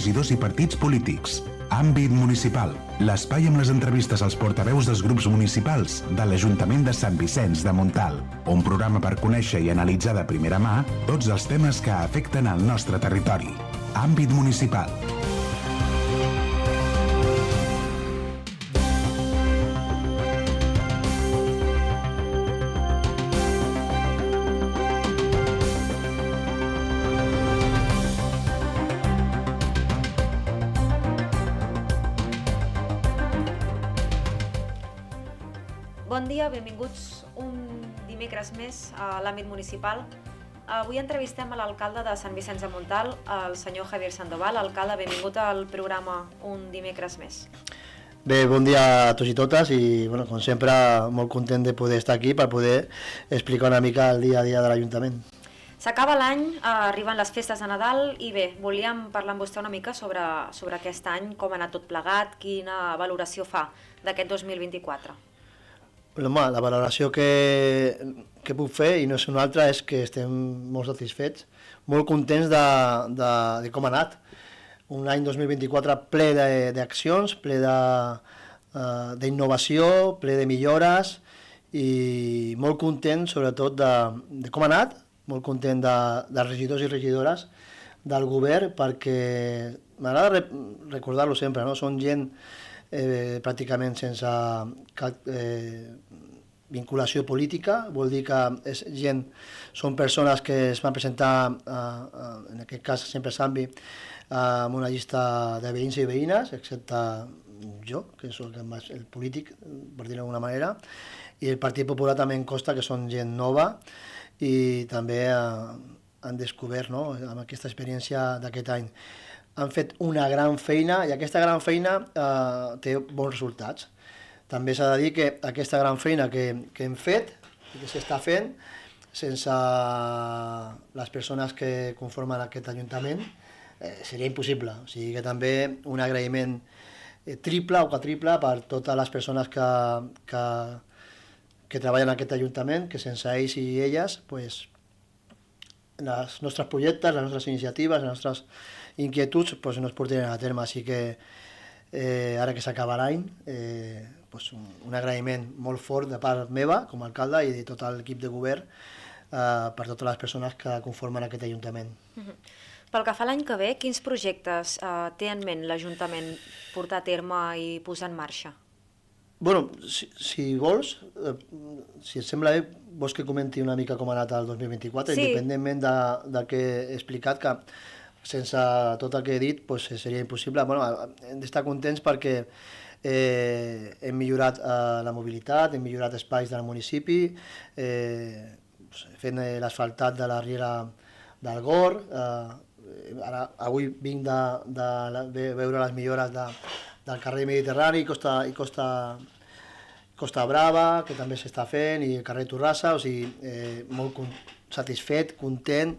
regidors i partits polítics. Àmbit municipal, l'espai amb les entrevistes als portaveus dels grups municipals de l'Ajuntament de Sant Vicenç de Montalt. Un programa per conèixer i analitzar de primera mà tots els temes que afecten el nostre territori. Àmbit municipal. Bon dia, benvinguts un dimecres més a l'àmbit municipal. Avui entrevistem a l'alcalde de Sant Vicenç de Montalt, el senyor Javier Sandoval. Alcalde, benvingut al programa un dimecres més. Bé, bon dia a tots i totes i, com sempre, molt content de poder estar aquí per poder explicar una mica el dia a dia de l'Ajuntament. S'acaba l'any, arriben les festes de Nadal i bé, volíem parlar amb vostè una mica sobre aquest any, com ha anat tot plegat, quina valoració fa d'aquest 2024. La valoració que puc fer, i no és una altra, és que estem molt satisfets, molt contents de com ha anat. Un any 2024 ple d'accions, ple d'innovació, ple de millores i molt content sobretot de com ha anat, molt content dels regidors i regidores del govern, perquè m'agrada recordar-lo sempre, no? Són gent pràcticament sense cap vinculació política, vol dir que són persones que es van presentar, en aquest cas sempre Sambi, amb una llista de veïns i veïnes, excepte jo, que soc el polític, per dir-ho d'alguna manera, i el Partit Popular també em consta que són gent nova i també han descobert, no?, amb aquesta experiència d'aquest any. Han fet una gran feina i aquesta gran feina té bons resultats. També s'ha de dir que aquesta gran feina que hem fet i que s'està fent sense les persones que conformen aquest Ajuntament seria impossible. O sigui que també un agraïment triple o quadriple per totes les persones que treballen en aquest Ajuntament, que sense ells i elles els nostres projectes, les nostres iniciatives, les nostres inquietuds no es portarien a terme. Així que ara que s'acaba l'any, un agraïment molt fort de part meva com a alcalde i de tot l'equip de govern per totes les persones que conformen aquest Ajuntament. Pel que fa l'any que ve, quins projectes té en ment l'Ajuntament portar a terme i posar en marxa? Si vols, si et sembla bé, vols que comenti una mica com ha anat el 2024, sí. Independentment del que he explicat, que sense tot el que he dit seria impossible. Hem d'estar contents perquè hem millorat la mobilitat, hem millorat espais del municipi, fent l'asfaltat de la riera del Gor. Avui vinc de veure les millores del carrer Mediterrani i Costa Brava, que també s'està fent, i el carrer Torrassa, o sigui, molt satisfet, content,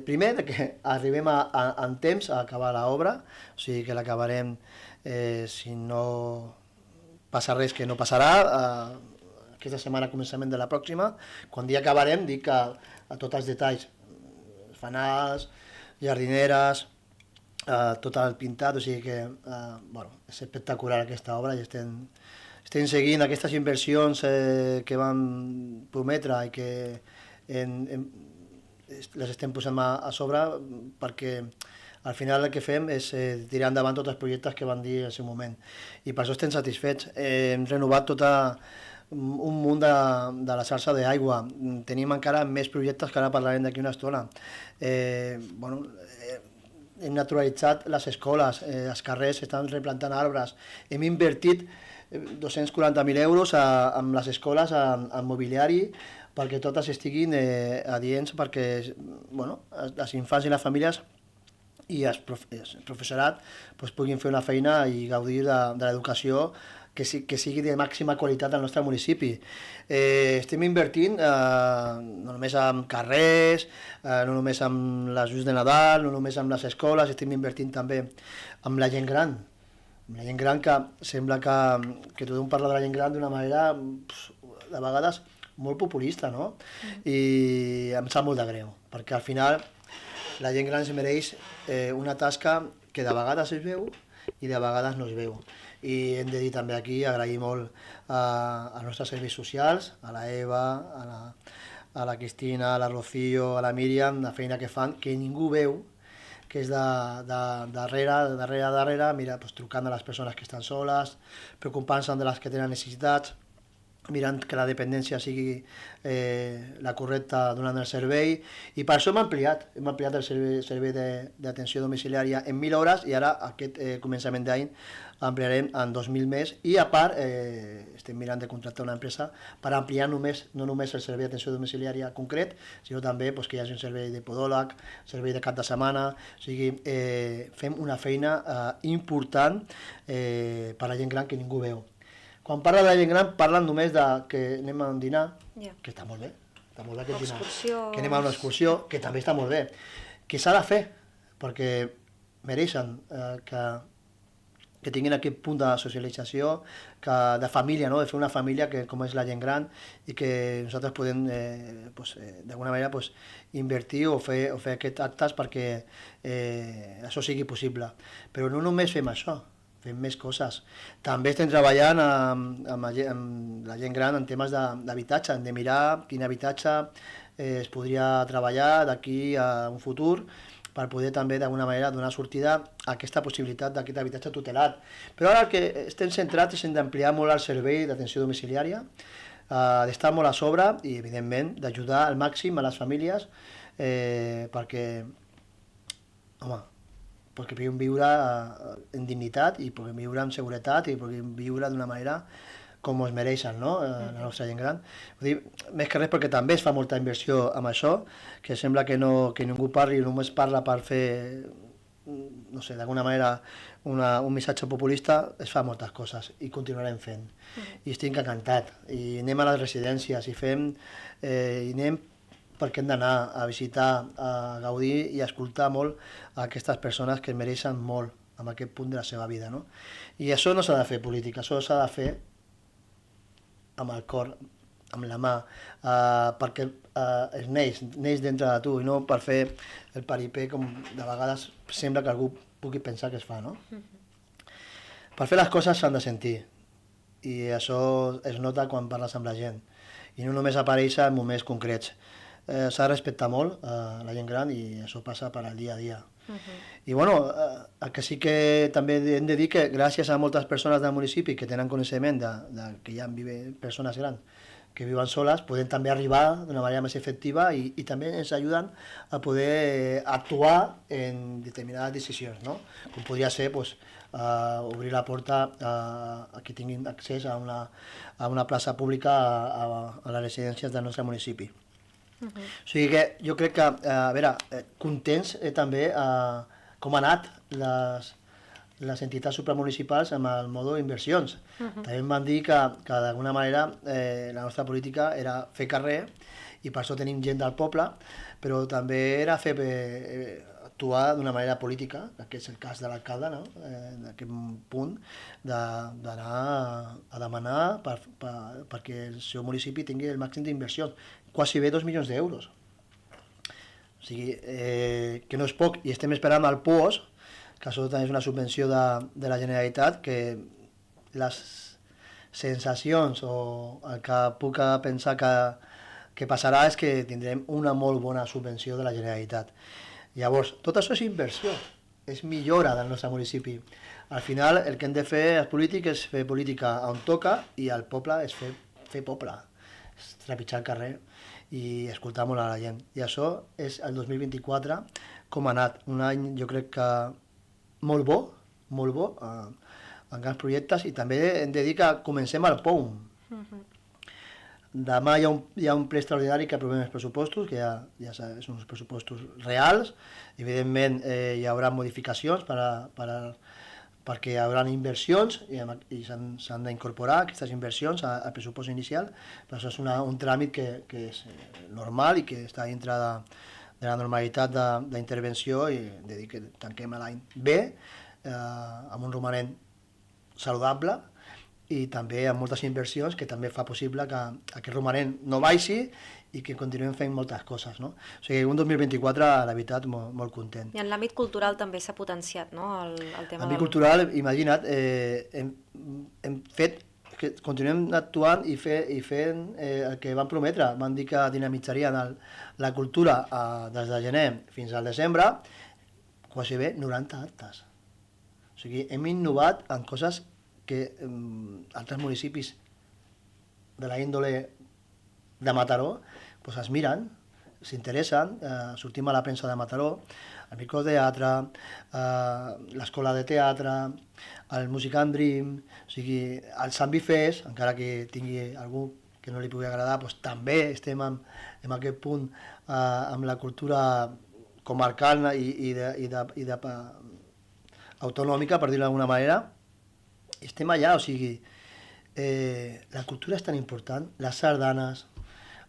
primer que arribem en temps a acabar l'obra, o sigui que l'acabarem, si no passa res que no passarà, aquesta setmana, començament de la pròxima, quan ja acabarem, dic que a tots els detalls, fanals, jardineres, tot el pintat, o sigui que és espectacular aquesta obra i estem seguint aquestes inversions que vam prometre i que les estem posant a sobre, perquè al final el que fem és tirar endavant tots els projectes que van dir en el seu moment, i per això estem satisfets. Hem renovat tot un munt de la xarxa d'aigua, tenim encara més projectes que ara parlarem d'aquí una estona. Hem naturalitzat les escoles, els carrers s'estan replantant arbres, hem invertit 240.000 euros amb les escoles en mobiliari perquè totes estiguin adients, perquè els infants i les famílies i el professorat puguin fer una feina i gaudir de l'educació que sigui de màxima qualitat al nostre municipi. Estem invertint no només en carrers, no només en les llums de Nadal, no només en les escoles, estem invertint també en la gent gran. La gent gran, que sembla que tothom parla de la gent gran d'una manera, de vegades, molt populista, no? I em sap molt de greu, perquè al final la gent gran es mereix una tasca que de vegades es veu i de vegades no es veu. I hem de dir també aquí, agrair molt als nostres serveis socials, a la Eva, a la Cristina, a la Rocío, a la Míriam, la feina que fan, que ningú veu, que és darrere, mira, pues, trucant a les persones que estan soles, preocupant-se de les que tenen necessitats, mirant que la dependència sigui la correcta donant el servei, i per això hem ampliat el servei d'atenció domiciliària en 1.000 hores, i ara aquest començament d'any ampliarem en 2.000 més, i a part estem mirant de contractar una empresa per ampliar no només el servei d'atenció domiciliària concret, sinó també pues, que hi hagi un servei de podòleg, servei de cap de setmana, o sigui, fem una feina important per a la gent gran que ningú veu. Quan parla de la gent gran, parlen només de que anem a un dinar, que està molt bé, aquest dinar, que anem a una excursió, que també està molt bé, que s'ha de fer, perquè mereixen que tinguin aquest punt de socialització, de família, no? De fer una família com és la gent gran, i que nosaltres podem d'alguna manera invertir o fer aquests actes perquè això sigui possible. Però no només fem això, fem més coses. També estem treballant amb la gent gran en temes d'habitatge, hem de mirar quin habitatge es podria treballar d'aquí a un futur per poder també d'alguna manera donar sortida a aquesta possibilitat d'aquest habitatge tutelat. Però ara el que estem centrats és en d'ampliar molt el servei d'atenció domiciliària, d'estar molt a sobre i, evidentment, d'ajudar al màxim a les famílies perquè, home, perquè puguin viure en dignitat i puguin viure en seguretat i puguin viure d'una manera com es mereixen, no? La nostra gent gran. Vull dir, més que res perquè també es fa molta inversió amb això, que sembla que ningú parli, només parla per fer, no sé, d'alguna manera un missatge populista. Es fa moltes coses i continuarem fent. I estic encantat. I anem a les residències i anem perquè hem d'anar a visitar, a gaudir i a escoltar molt a aquestes persones que mereixen molt en aquest punt de la seva vida, no? I això no s'ha de fer política, això s'ha de fer amb el cor, amb la mà, perquè es neix dintre de tu i no per fer el paripé com de vegades sembla que algú pugui pensar que es fa, no? Per fer les coses s'han de sentir i això es nota quan parles amb la gent i no només apareix en moments concrets. S'ha de respectar molt la gent gran i això passa per al dia a dia. I bueno, el que sí que també hem de dir que gràcies a moltes persones del municipi que tenen coneixement que hi ha persones grans que viuen soles, podem també arribar d'una manera més efectiva i també ens ajuden a poder actuar en determinades decisions, no? Com podria ser obrir la porta a que tinguin accés a una plaça pública a les residències del nostre municipi. O sigui que jo crec que, a veure, contents també com han anat les entitats supramunicipals amb el mode inversions. També em van dir que d'alguna manera la nostra política era fer carrer i per això tenim gent del poble, però també era actuar d'una manera política, que és el cas de l'alcalde, no? En aquest punt d'anar a demanar perquè el seu municipi tingui el màxim d'inversions, quasi bé 2 milions d'euros. O sigui, que no és poc, i estem esperant el POS, que això també és una subvenció de la Generalitat, que les sensacions o el que puc pensar que passarà és que tindrem una molt bona subvenció de la Generalitat. Llavors, tot això és inversió, és millora del nostre municipi. Al final, el que hem de fer els polítics és fer política on toca i al poble és fer poble, és trepitjar el carrer i escoltar molt a la gent. I això és el 2024 com ha anat. Un any, jo crec que molt bo, en grans projectes, i també hem de dir que comencem al POUM. Demà hi ha un ple extraordinari que aprovem els pressupostos, que ja són uns pressupostos reals. Evidentment hi haurà modificacions perquè hi haurà inversions i s'han d'incorporar aquestes inversions al pressupost inicial, però això és un tràmit que és normal i que està dintre de la normalitat d'intervenció i de dir que tanquem l'any bé, amb un romanent saludable, i també amb moltes inversions que també fa possible que aquest romanent no baixi i que continuem fent moltes coses, no? O sigui, un 2024, la veritat, molt content. I en l'àmbit cultural també s'ha potenciat, no?, el tema l'àmbit cultural, imagina't, hem fet, que continuem actuant i fent el que van prometre. Van dir que dinamitzarien la cultura des de gener fins al desembre, quasi bé 90 actes. O sigui, hem innovat en coses que altres municipis de la índole de Mataró pues es miren, s'interessen, sortim a la premsa de Mataró, el microteatre, l'escola de teatre, el Music and Dream, o sigui, el Sant Bifés, encara que tingui algú que no li pugui agradar, pues també estem en aquest punt amb la cultura comarcal i autonòmica, per dir-ho d'alguna manera. Estem allà, o sigui, la cultura és tan important, les sardanes,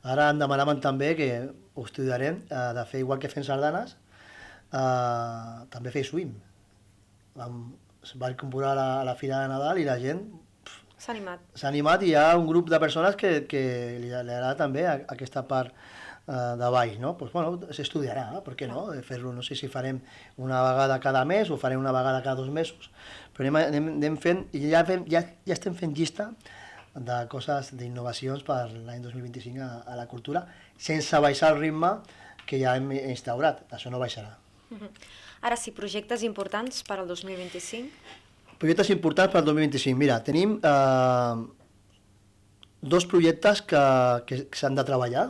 ara em demanaven també, que ho estudiarem, de fer igual que fem sardanes, també fer swim. Es va incorporar a la Fira de Nadal i la gent s'ha animat i hi ha un grup de persones que li agrada també aquesta part de baix, no? Pues, bueno, s'estudiarà, per què no? Fer-lo, no sé si farem una vegada cada mes o farem una vegada cada 2 mesos, però anem fent, i ja estem fent llista de coses, d'innovacions per l'any 2025 a la cultura, sense baixar el ritme que ja hem instaurat, això no baixarà. Ara sí, projectes importants per al 2025? Projectes importants per al 2025, mira, tenim 2 projectes que s'han de treballar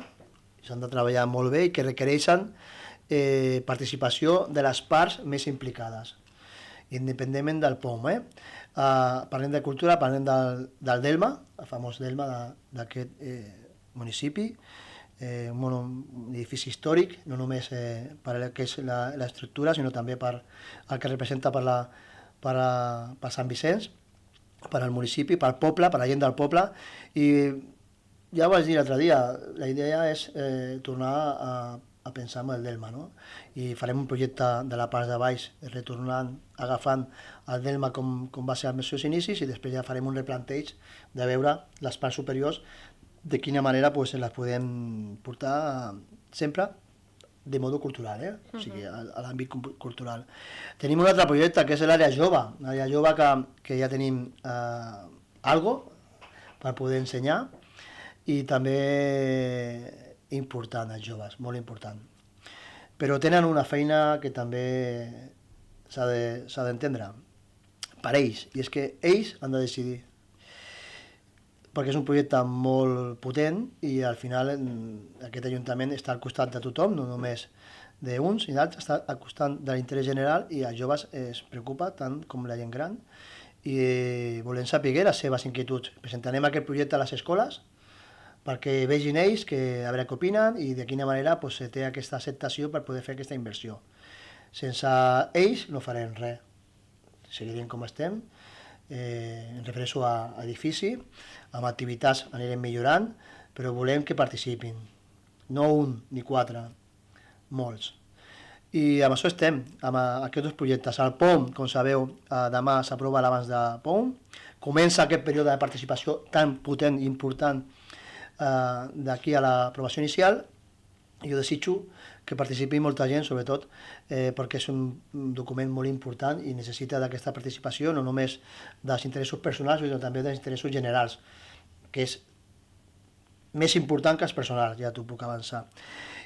molt bé i que requereixen participació de les parts més implicades, independentment del POM. Parlem de cultura, parlem del Delma, el famós Delma d'aquest municipi, un edifici històric, no només per el que és l'estructura, sinó també per el que representa per Sant Vicenç, per al municipi, pel poble, per la gent del poble, i ja ho vaig dir l'altre dia, la idea és tornar a pensar en el Delma, no? I farem un projecte de la part de baix, retornant, agafant el Delma com va ser als seus inicis, i després ja farem un replanteig de veure les parts superiors, de quina manera pues, les podem portar sempre de modo cultural, o sigui, a l'àmbit cultural. Tenim un altre projecte que és l'àrea jove que ja tenim algo per poder ensenyar, i també important els joves, molt important. Però tenen una feina que també s'ha d'entendre per ells, i és que ells han de decidir, perquè és un projecte molt potent i al final aquest ajuntament està al costat de tothom, no només d'uns i d'altres, està al costat de l'interès general, i els joves es preocupa tant com la gent gran i volem saber les seves inquietuds. Presentarem aquest projecte a les escoles perquè vegin ells a veure què opinen i de quina manera se té aquesta acceptació per poder fer aquesta inversió. Sense ells no farem res, seguirem com estem. Em refereixo a edifici, amb activitats anirem millorant, però volem que participin, no un ni 4, molts. I amb això estem, amb aquests 2 projectes. El POM, com sabeu, demà s'aprova l'abans de POM, comença aquest període de participació tan potent i important d'aquí a l'aprovació inicial. Jo desitjo que participi molta gent, sobretot perquè és un document molt important i necessita d'aquesta participació, no només dels interessos personals, sinó també dels interessos generals, que és més important que els personals, ja t'ho puc avançar.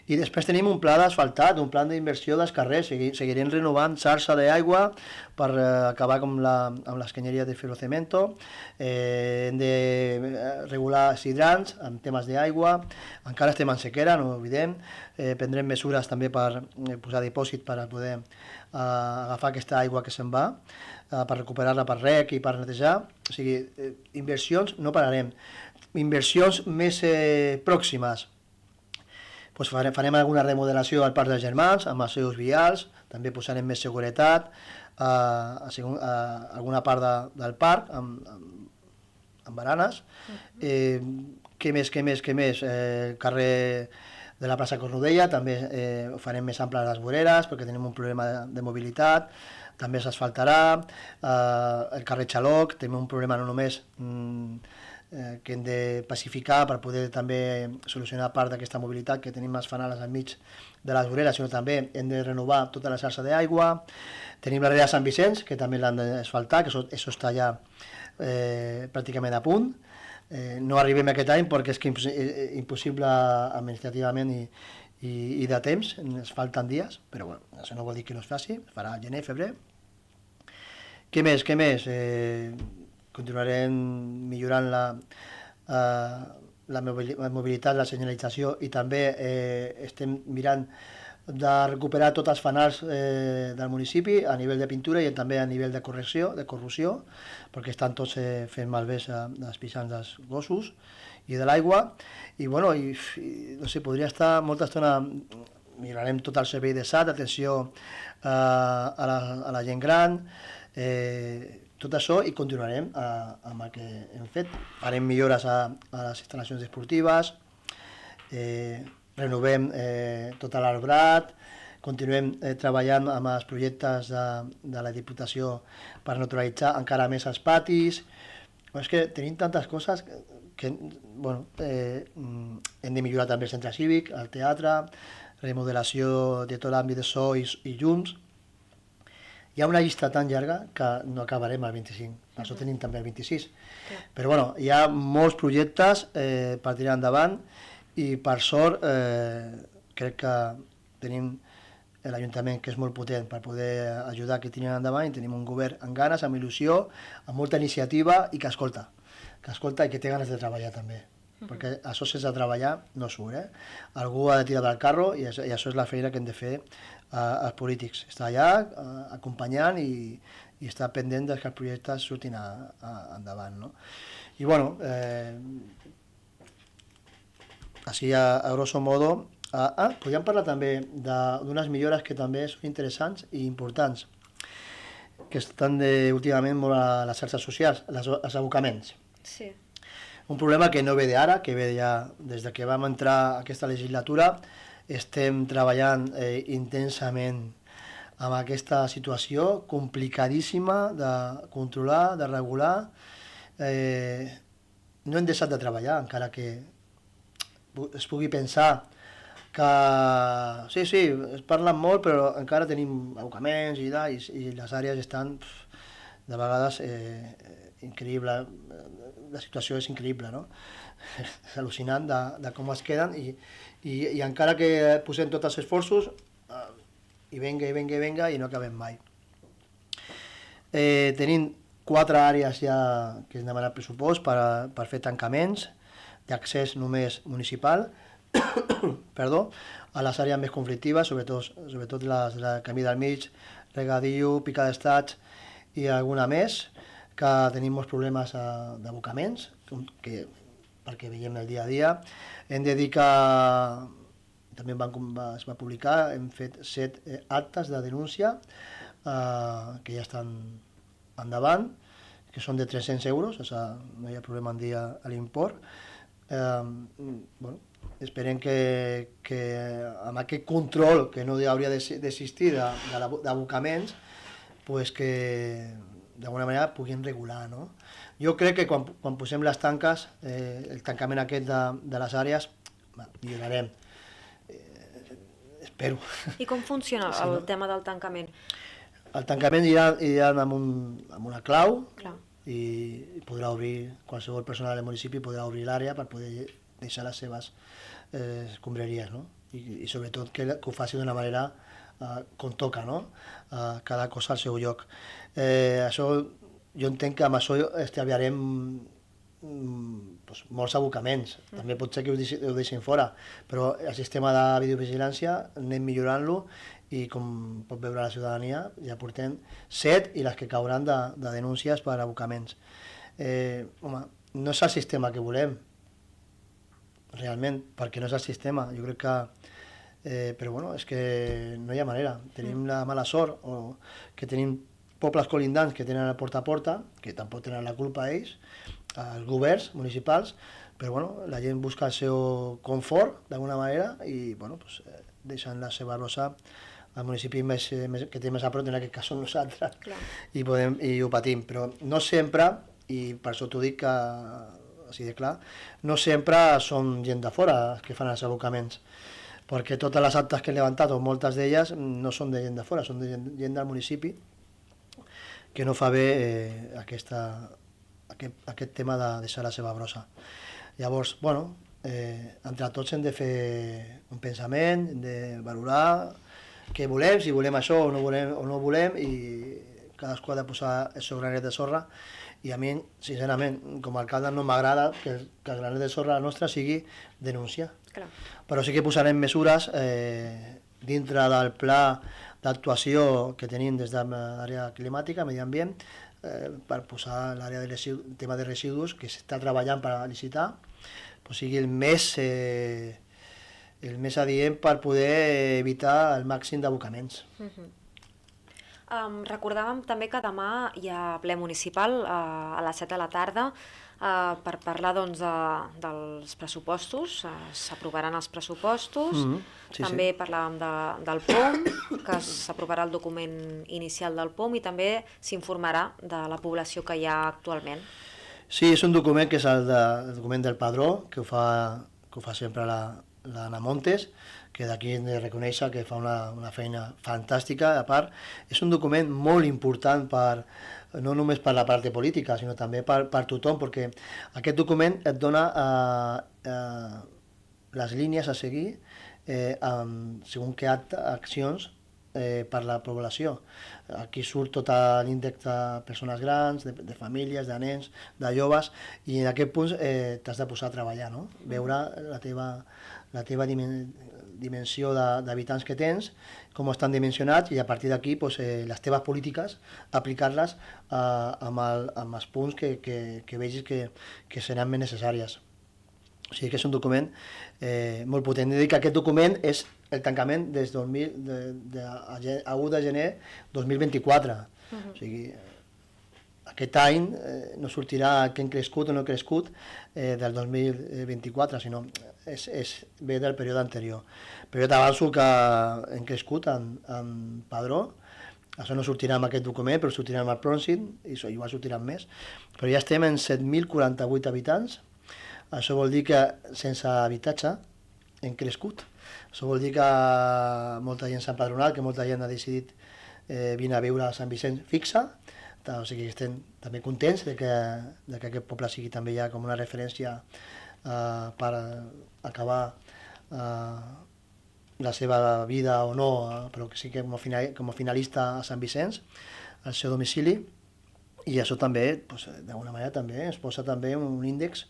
I després tenim un pla d'asfaltat, un pla d'inversió dels carrers, seguirem renovant xarxa d'aigua per acabar amb l'escanyeria de ferrocemento, hem de regular els hidrants amb temes d'aigua, encara estem en sequera, no ho oblidem, prendrem mesures també per posar dipòsit per poder agafar aquesta aigua que se'n va, per recuperar-la per rec i per netejar, o sigui, inversions no pararem. Inversions més pròximes, pues farem alguna remodelació al Parc dels Germans, amb els seus vials, també posarem més seguretat, alguna part del parc, amb baranes. Què més? El carrer de la plaça Cornudella, també farem més ample les voreres, perquè tenim un problema de mobilitat. també s'asfaltarà, el carrer Xaloc, tenim un problema no només que hem de pacificar per poder també solucionar part d'aquesta mobilitat que tenim les fanales enmig de les voreres, sinó també hem de renovar tota la xarxa d'aigua. Tenim la rea de Sant Vicenç, que també l'han d'asfaltar, que això està ja pràcticament a punt. No arribem aquest any perquè és impossible administrativament i de temps, ens falten dies, però bueno, això no vol dir que no es faci, es farà gener, febrer. Què més? Continuarem millorant la mobilitat, la senyalització i també estem mirant de recuperar tots els fanals del municipi a nivell de pintura i també a nivell de corrosió, perquè estan tots fent malbés dels pixants dels gossos i de l'aigua. I bueno, no sé, podria estar molta estona, millorarem tot el servei de SAT, atenció a la gent gran, tot això, i continuarem amb el que hem fet. Farem millores a les instal·lacions esportives, renovem tot l'arbrat, continuem treballant amb els projectes de la Diputació per naturalitzar encara més els patis. És que tenim tantes coses que bueno, hem de millorar també el centre cívic, el teatre, remodelació de tot l'àmbit de so i llums. Hi ha una llista tan llarga que no acabarem el 25, per això tenim també el 26. Però bueno, hi ha molts projectes per tirar endavant i per sort crec que tenim l'Ajuntament, que és molt potent per poder ajudar que tirin endavant, i tenim un govern amb ganes, amb il·lusió, amb molta iniciativa i que escolta i que té ganes de treballar també, perquè això sense treballar no surt. Algú ha de tirar del carro i això és la feina que hem de fer els polítics, estar allà acompanyant i estar pendent que els projectes surtin endavant. No? I bueno, així a grosso modo, podríem parlar també d'unes millores que també són interessants i importants, que estan últimament molt a les xarxes socials, els abocaments. Sí. Un problema que no ve d'ara, que ve ja des que vam entrar a aquesta legislatura. Estem treballant intensament amb aquesta situació complicadíssima de controlar, de regular. No hem deixat de treballar, encara que es pugui pensar que sí, es parlen molt, però encara tenim abocaments i les àrees estan de vegades increïble. La situació és increïble, no? És al·lucinant de com es queden i encara que posem tots els esforços i venga i no acabem mai. Tenim 4 àrees ja que hem demanat pressupost per fer tancaments d'accés només municipal a les àrees més conflictives, sobretot les de Camí del Mig, Regadiu, Pica d'Estats i alguna més, que tenim molts problemes d'abocaments, perquè veiem el dia a dia. Hem de dir que també es va publicar, hem fet 7 actes de denúncia que ja estan endavant, que són de 300 euros, o sigui, no hi ha problema en dir l'import. Bueno, esperem que amb aquest control que no hauria d'existir d'abocaments, pues que d'alguna manera puguin regular, no? Jo crec que quan posem les tanques, el tancament aquest de les àrees, millorarem. Espero. I com funciona el tema del tancament? El tancament irà amb una clau. Clar. I podrà obrir, qualsevol persona del municipi podrà obrir l'àrea per poder deixar les seves escombraries, no? I sobretot que ho faci d'una manera com toca, no? Cada cosa al seu lloc. Això, jo entenc que amb això estalviarem molts abocaments. També pot ser que ho deixin fora, però el sistema de videovigilància anem millorant-lo i com pot veure la ciutadania ja portem 7 i les que cauran de denúncies per abocaments. Home, no és el sistema que volem, realment, perquè no és el sistema. Jo crec que però bueno, és que no hi ha manera. Tenim la mala sort que tenim pobles colindants que tenen el porta a porta, que tampoc tenen la culpa ells, els governs municipals, però bueno, la gent busca el seu confort d'alguna manera i bueno, pues, deixen la seva rosa el municipi que té més a prop, en aquest cas som nosaltres, Clar. i ho patim, però no sempre, i per això t'ho dic així de clar, no sempre són gent de fora que fan els abocaments, perquè totes les actes que he levantat, o moltes d'elles, no són de gent de fora, són de gent del municipi, que no fa bé aquest tema de deixar la seva brossa. Llavors, bueno, entre tots hem de fer un pensament, hem de valorar què volem, si volem això o no volem, i cadascú ha de posar el seu granet de sorra. I a mi, sincerament, com a alcalde no m'agrada que el granet de sorra nostre sigui denunciar. Clar. Però sí que posarem mesures dintre del pla d'actuació que tenim des de l'àrea climàtica, medi ambient, per posar l'àrea de tema de residus que s'està treballant per licitar, pues sigui el més adient per poder evitar el màxim d'abocaments. Recordàvem també que demà hi ha ple municipal a les 7 de la tarda per parlar doncs, dels pressupostos, s'aprovaran els pressupostos, també parlàvem del POM, que s'aprovarà el document inicial del POM i també s'informarà de la població que hi ha actualment. Sí, és un document que és el document del padró, que ho fa sempre l'Anna Montes, que d'aquí hem de reconèixer que fa una feina fantàstica. A part, és un document molt important no només per la part política, sinó també per tothom, perquè aquest document et dona les línies a seguir segons què accions per la població. Aquí surt tot l'índex de persones grans, de famílies, de nens, de joves, i en aquest punt t'has de posar a treballar, no? Veure la teva dimensió d'habitants que tens, com estan dimensionats, i a partir d'aquí les teves polítiques aplicar-les amb els punts que vegis que seran més necessàries. O sigui que és un document molt potent. He dit que aquest document és el tancament des a 1 de gener 2024. O sigui, aquest any no sortirà que hem crescut o no crescut del 2024, sinó ve del període anterior. Però jo t'avanço que hem crescut en padró. Això no sortirà en aquest document, però sortirà en el pròxim, i igual sortiran més. Però ja estem en 7.048 habitants. Això vol dir que sense habitatge hem crescut. Això vol dir que molta gent s'ha empadronat, que molta gent ha decidit vine a viure a Sant Vicenç fixa. O sigui que estem també contents de que aquest poble sigui també ja com una referència per acabar la seva vida o no, però que sí que com a finalista a Sant Vicenç, al seu domicili. I això també, d'alguna manera, també es posa també un índex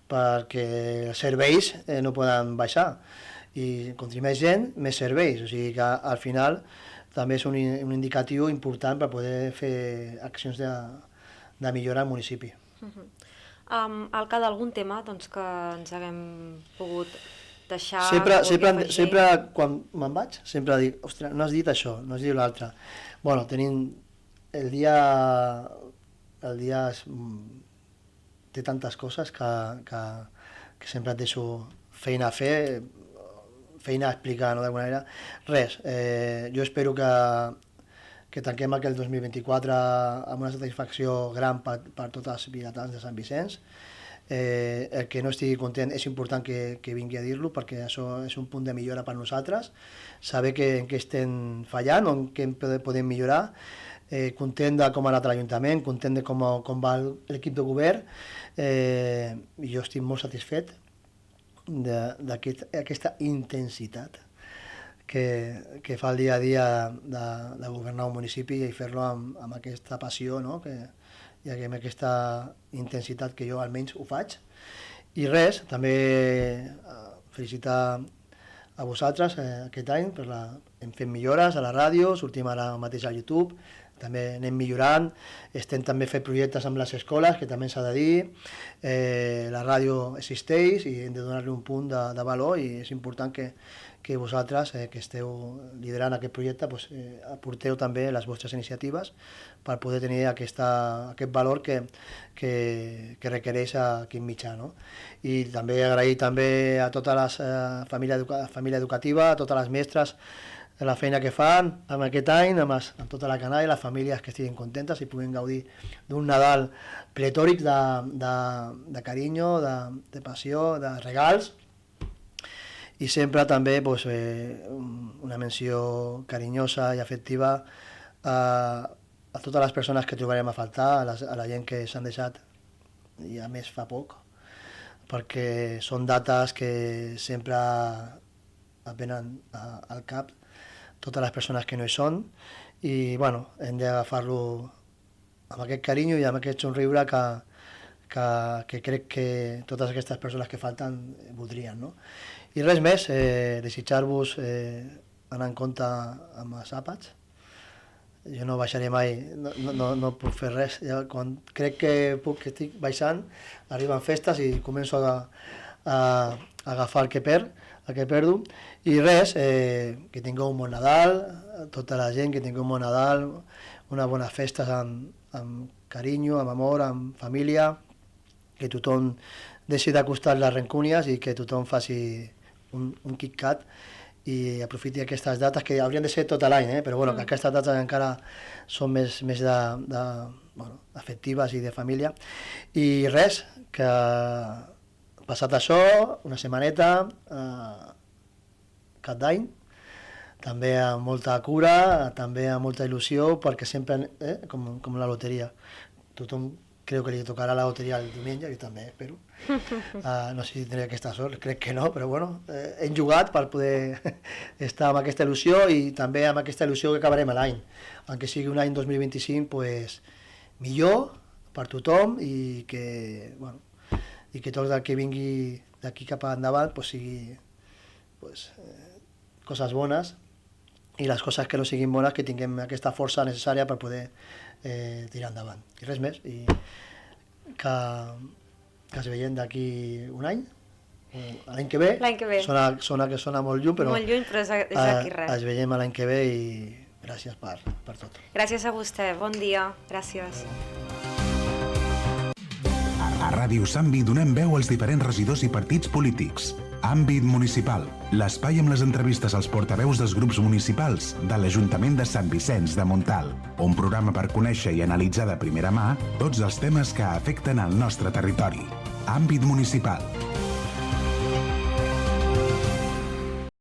perquè els serveis no poden baixar, i com més gent, més serveis, o sigui que al final també és un indicatiu important per poder fer accions de millora al municipi. Alcalde, algun tema que ens haguem pogut deixar... Sempre quan me'n vaig, sempre dic, ostres, no has dit això, no has dit l'altre. Bueno, tenim el dia té tantes coses que sempre et deixo feina a fer, feina a explicar, no, d'alguna manera. Res, jo espero que tanquem aquell 2024 amb una satisfacció gran per tots els vilatans de Sant Vicenç. El que no estigui content és important que vingui a dir-lo, perquè això és un punt de millora per nosaltres, saber en què estem fallant o en què podem millorar. Content de com ha anat l'Ajuntament, content de com va l'equip de govern, i jo estic molt satisfet d'aquesta intensitat que fa el dia a dia de governar un municipi i fer-lo amb aquesta passió, no? I amb aquesta intensitat que jo almenys ho faig. I res, també felicitar a vosaltres aquest any, hem fet millores a la ràdio, sortim ara mateix a YouTube, també anem millorant, estem també fent projectes amb les escoles, que també s'ha de dir, la ràdio existeix i hem de donar-li un punt de valor, i és important que vosaltres, que esteu liderant aquest projecte, aporteu també les vostres iniciatives per poder tenir aquest valor que requereix aquest mitjà, no? I també agrair també a tota la família educativa, a totes les mestres, la feina que fan amb aquest any, amb tota la canalla, les famílies que estiguin contentes i puguin gaudir d'un Nadal pletòric de carinyo, de passió, de regals, i sempre també pues, una menció carinyosa i afectiva a totes les persones que trobarem a faltar, a la gent que s'han deixat, i a més fa poc, perquè són dates que sempre venen al cap totes les persones que no hi són, i bueno, hem d'agafar-lo amb aquest carinyo i amb aquest somriure que crec que totes aquestes persones que falten voldrien, no? I res més, desitjar-vos anar en compte amb els àpats. Jo no baixaré mai, no puc fer res. Ja, quan crec que estic baixant, arriben festes i començo a agafar el que perdo. I res, que tingueu un bon Nadal, tota la gent que tingueu un bon Nadal, unes bones festes amb carinyo, amb amor, amb família, que tothom deixi d'acostar les rancúnies i que tothom faci un KitKat i aprofiti aquestes dates que haurien de ser tot l'any, però bueno, que aquestes dates encara són més afectives i de família. I res, que passat això, una setmaneta, cap d'any, també amb molta cura, també amb molta il·lusió, perquè sempre, com la loteria, tothom creu que li tocarà la loteria el diumenge, jo també espero. No sé si tindré aquesta sort, crec que no, però bueno, hem jugat per poder estar amb aquesta il·lusió i també amb aquesta il·lusió que acabarem l'any. Aunque sigui un any 2025, pues, millor per tothom i que tot el que vingui d'aquí cap endavant pues, sigui coses bones, i les coses que no siguin bones que tinguem aquesta força necessària per poder tirar endavant. I res més, i que es veiem d'aquí un any, l'any que ve. L'any que ve. Sona molt lluny, però... Molt lluny, però és aquí res. Es veiem l'any que ve i gràcies per tot. Gràcies a vostè, bon dia, gràcies. A Ràdio Sambi donem veu als diferents regidors i partits polítics. Àmbit municipal, l'espai amb les entrevistes als portaveus dels grups municipals de l'Ajuntament de Sant Vicenç de Montalt, un programa per conèixer i analitzar de primera mà tots els temes que afecten el nostre territori. Àmbit municipal.